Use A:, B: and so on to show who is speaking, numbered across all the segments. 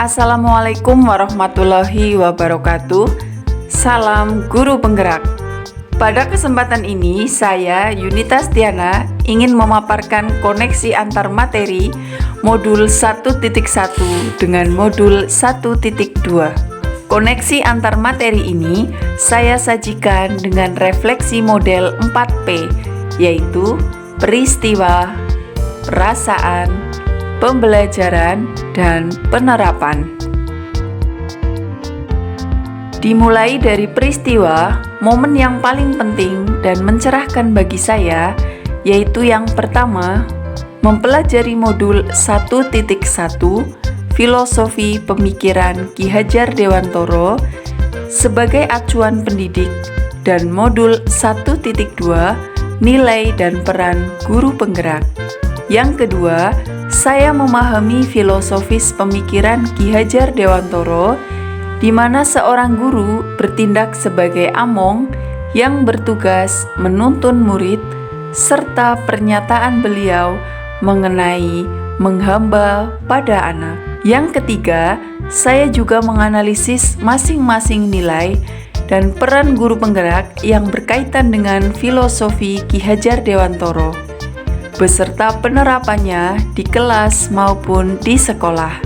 A: Assalamualaikum warahmatullahi wabarakatuh. Salam Guru Penggerak. Pada kesempatan ini, saya Yunita Stiana ingin memaparkan koneksi antar materi modul 1.1 dengan modul 1.2. Koneksi antar materi ini saya sajikan dengan refleksi model 4P, yaitu peristiwa, perasaan, pembelajaran, dan penerapan. Dimulai dari peristiwa, momen yang paling penting dan mencerahkan bagi saya, yaitu yang pertama, mempelajari modul 1.1 Filosofi Pemikiran Ki Hajar Dewantoro sebagai acuan pendidik, dan modul 1.2 Nilai dan Peran Guru Penggerak. Yang kedua, saya memahami filosofis pemikiran Ki Hajar Dewantoro, di mana seorang guru bertindak sebagai among yang bertugas menuntun murid, serta pernyataan beliau mengenai menghamba pada anak. Yang ketiga, saya juga menganalisis masing-masing nilai dan peran guru penggerak yang berkaitan dengan filosofi Ki Hajar Dewantoro, beserta penerapannya di kelas maupun di sekolah.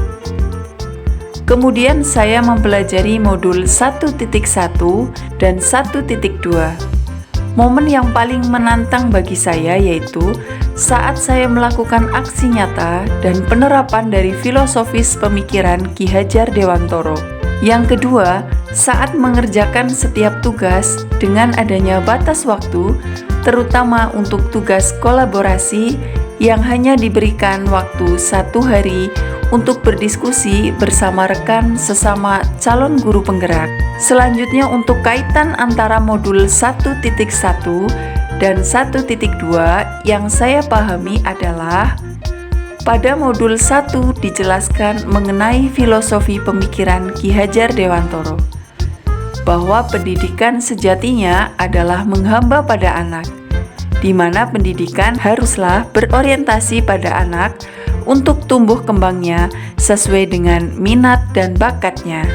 A: Kemudian saya mempelajari modul 1.1 dan 1.2. Momen yang paling menantang bagi saya yaitu saat saya melakukan aksi nyata dan penerapan dari filosofis pemikiran Ki Hajar Dewantoro. Yang kedua, saat mengerjakan setiap tugas dengan adanya batas waktu, terutama untuk tugas kolaborasi yang hanya diberikan waktu 1 hari untuk berdiskusi bersama rekan sesama calon guru penggerak. Selanjutnya, untuk kaitan antara modul 1.1 dan 1.2 yang saya pahami adalah pada modul 1 dijelaskan mengenai filosofi pemikiran Ki Hajar Dewantoro, bahwa pendidikan sejatinya adalah menghamba pada anak, di mana pendidikan haruslah berorientasi pada anak untuk tumbuh kembangnya sesuai dengan minat dan bakatnya.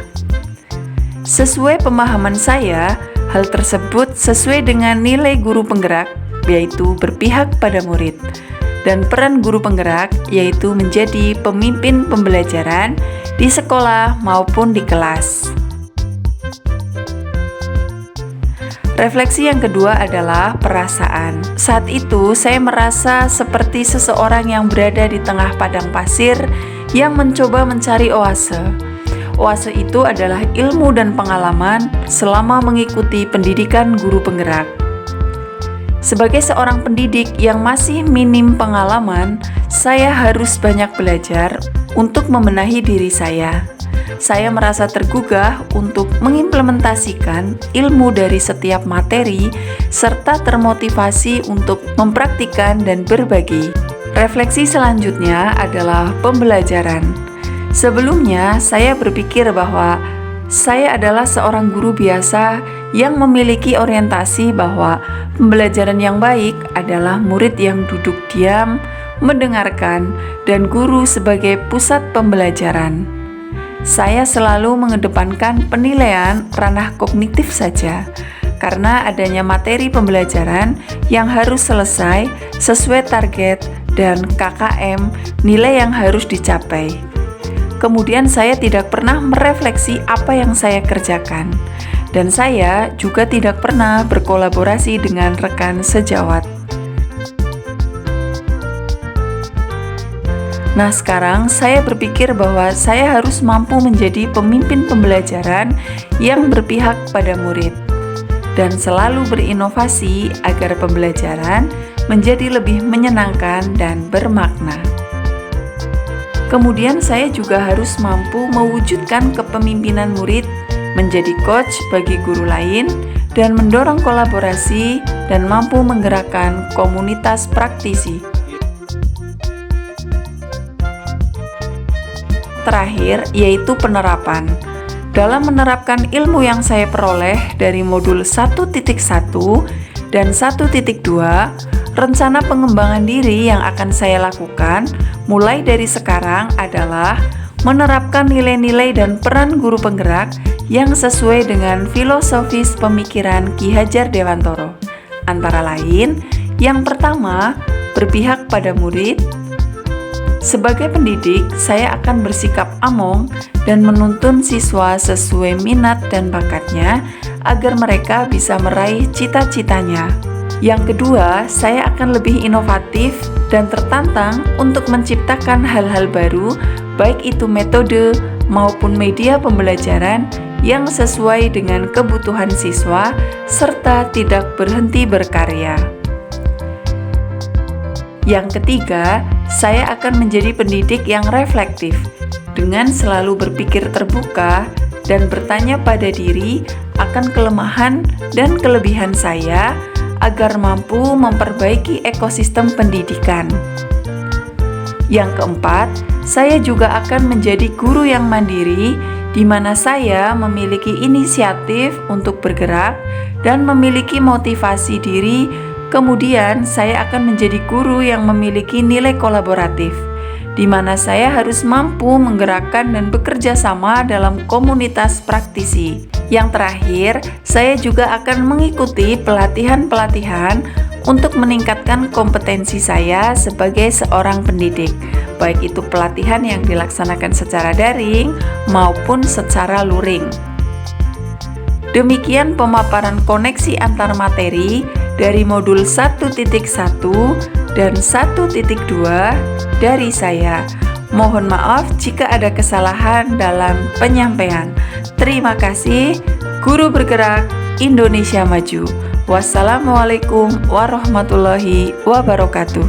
A: Sesuai pemahaman saya, hal tersebut sesuai dengan nilai guru penggerak, yaitu berpihak pada murid, dan peran guru penggerak yaitu menjadi pemimpin pembelajaran di sekolah maupun di kelas. Refleksi yang kedua adalah perasaan. Saat itu saya merasa seperti seseorang yang berada di tengah padang pasir yang mencoba mencari oase. Oase itu adalah ilmu dan pengalaman selama mengikuti pendidikan guru penggerak. Sebagai seorang pendidik yang masih minim pengalaman, saya harus banyak belajar untuk membenahi diri saya. Saya merasa tergugah untuk mengimplementasikan ilmu dari setiap materi, serta termotivasi untuk mempraktikkan dan berbagi. Refleksi selanjutnya adalah pembelajaran. Sebelumnya, saya berpikir bahwa saya adalah seorang guru biasa yang memiliki orientasi bahwa pembelajaran yang baik adalah murid yang duduk diam, mendengarkan, dan guru sebagai pusat pembelajaran. Saya selalu mengedepankan penilaian ranah kognitif saja, karena adanya materi pembelajaran yang harus selesai sesuai target dan KKM nilai yang harus dicapai. Kemudian saya tidak pernah merefleksi apa yang saya kerjakan, dan saya juga tidak pernah berkolaborasi dengan rekan sejawat. Nah, sekarang saya berpikir bahwa saya harus mampu menjadi pemimpin pembelajaran yang berpihak pada murid dan selalu berinovasi agar pembelajaran menjadi lebih menyenangkan dan bermakna. Kemudian saya juga harus mampu mewujudkan kepemimpinan murid, menjadi coach bagi guru lain, dan mendorong kolaborasi dan mampu menggerakkan komunitas praktisi. Terakhir, yaitu penerapan. Dalam menerapkan ilmu yang saya peroleh dari modul 1.1 dan 1.2, rencana pengembangan diri yang akan saya lakukan mulai dari sekarang adalah menerapkan nilai-nilai dan peran guru penggerak yang sesuai dengan filosofis pemikiran Ki Hajar Dewantoro. Antara lain, yang pertama, berpihak pada murid. Sebagai pendidik, saya akan bersikap among dan menuntun siswa sesuai minat dan bakatnya agar mereka bisa meraih cita-citanya. Yang kedua, saya akan lebih inovatif dan tertantang untuk menciptakan hal-hal baru, baik itu metode maupun media pembelajaran yang sesuai dengan kebutuhan siswa serta tidak berhenti berkarya. Yang ketiga, saya akan menjadi pendidik yang reflektif dengan selalu berpikir terbuka dan bertanya pada diri akan kelemahan dan kelebihan saya agar mampu memperbaiki ekosistem pendidikan. Yang keempat, saya juga akan menjadi guru yang mandiri di mana saya memiliki inisiatif untuk bergerak dan memiliki motivasi diri. Kemudian, saya akan menjadi guru yang memiliki nilai kolaboratif, di mana saya harus mampu menggerakkan dan bekerja sama dalam komunitas praktisi. Yang terakhir, saya juga akan mengikuti pelatihan-pelatihan untuk meningkatkan kompetensi saya sebagai seorang pendidik, baik itu pelatihan yang dilaksanakan secara daring maupun secara luring. Demikian pemaparan koneksi antar materi dari modul 1.1 dan 1.2 dari saya. Mohon maaf jika ada kesalahan dalam penyampaian. Terima kasih. Guru Bergerak Indonesia Maju. Wassalamualaikum warahmatullahi wabarakatuh.